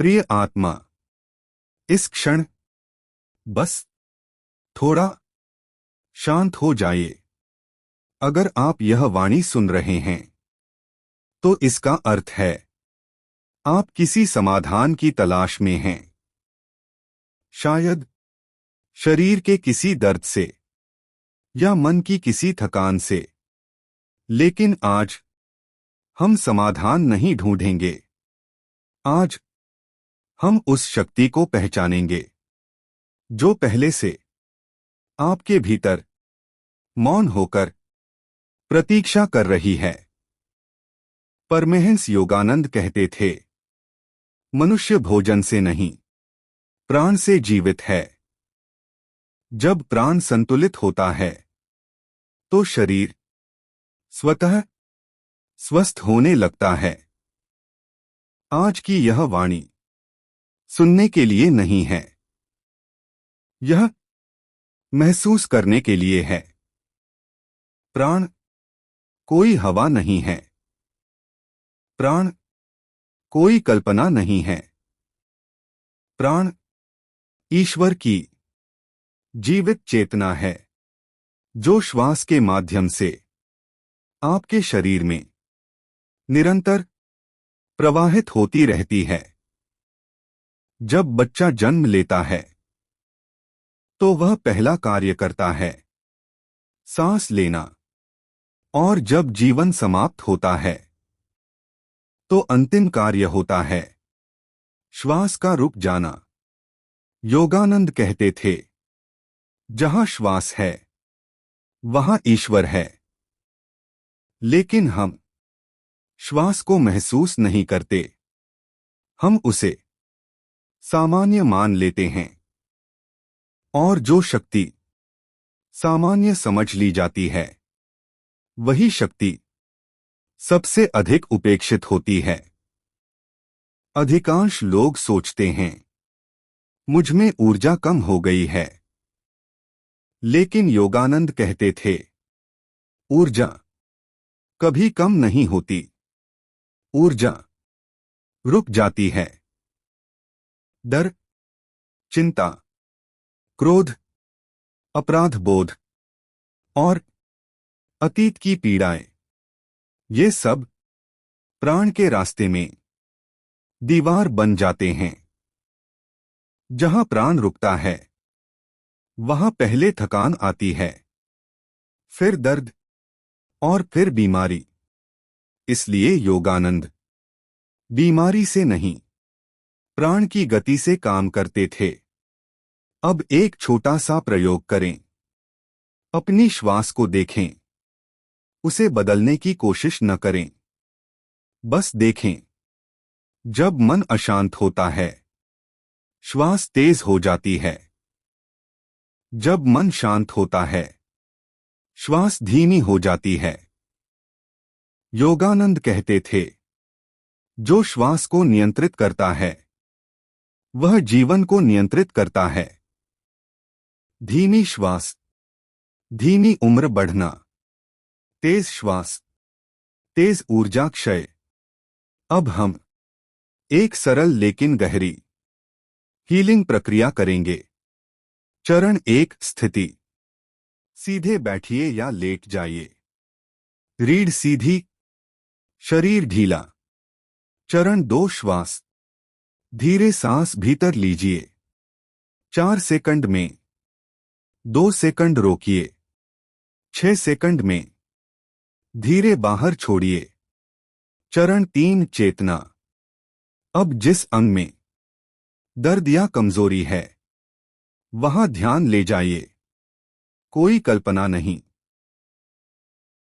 प्रिय आत्मा, इस क्षण बस थोड़ा शांत हो जाइए। अगर आप यह वाणी सुन रहे हैं तो इसका अर्थ है आप किसी समाधान की तलाश में हैं। शायद शरीर के किसी दर्द से या मन की किसी थकान से। लेकिन आज हम समाधान नहीं ढूंढेंगे। आज हम उस शक्ति को पहचानेंगे जो पहले से आपके भीतर मौन होकर प्रतीक्षा कर रही है। परमहंस योगानंद कहते थे, मनुष्य भोजन से नहीं, प्राण से जीवित है। जब प्राण संतुलित होता है तो शरीर स्वतः स्वस्थ होने लगता है। आज की यह वाणी सुनने के लिए नहीं है, यह महसूस करने के लिए है। प्राण कोई हवा नहीं है, प्राण कोई कल्पना नहीं है। प्राण ईश्वर की जीवित चेतना है जो श्वास के माध्यम से आपके शरीर में निरंतर प्रवाहित होती रहती है। जब बच्चा जन्म लेता है तो वह पहला कार्य करता है सांस लेना, और जब जीवन समाप्त होता है तो अंतिम कार्य होता है श्वास का रुक जाना। योगानंद कहते थे, जहां श्वास है वहां ईश्वर है। लेकिन हम श्वास को महसूस नहीं करते, हम उसे सामान्य मान लेते हैं। और जो शक्ति सामान्य समझ ली जाती है वही शक्ति सबसे अधिक उपेक्षित होती है। अधिकांश लोग सोचते हैं, मुझ में ऊर्जा कम हो गई है। लेकिन योगानंद कहते थे, ऊर्जा कभी कम नहीं होती, ऊर्जा रुक जाती है। डर, चिंता, क्रोध, अपराध बोध और अतीत की पीड़ाएं, ये सब प्राण के रास्ते में दीवार बन जाते हैं। जहां प्राण रुकता है वहां पहले थकान आती है, फिर दर्द और फिर बीमारी। इसलिए योगानंद बीमारी से नहीं, प्राण की गति से काम करते थे। अब एक छोटा सा प्रयोग करें। अपनी श्वास को देखें, उसे बदलने की कोशिश न करें, बस देखें। जब मन अशांत होता है श्वास तेज हो जाती है, जब मन शांत होता है श्वास धीमी हो जाती है। योगानंद कहते थे, जो श्वास को नियंत्रित करता है वह जीवन को नियंत्रित करता है। धीमी श्वास, धीमी उम्र बढ़ना, तेज श्वास, तेज ऊर्जा क्षय। अब हम एक सरल लेकिन गहरी हीलिंग प्रक्रिया करेंगे। चरण 1, स्थिति। सीधे बैठिए या लेट जाइए। रीढ़ सीधी, शरीर ढीला। चरण 2, श्वास। धीरे सांस भीतर लीजिए 4 सेकंड में, 2 सेकंड रोकिए, 6 सेकंड में धीरे बाहर छोड़िए। चरण 3, चेतना। अब जिस अंग में दर्द या कमजोरी है वहां ध्यान ले जाइए। कोई कल्पना नहीं,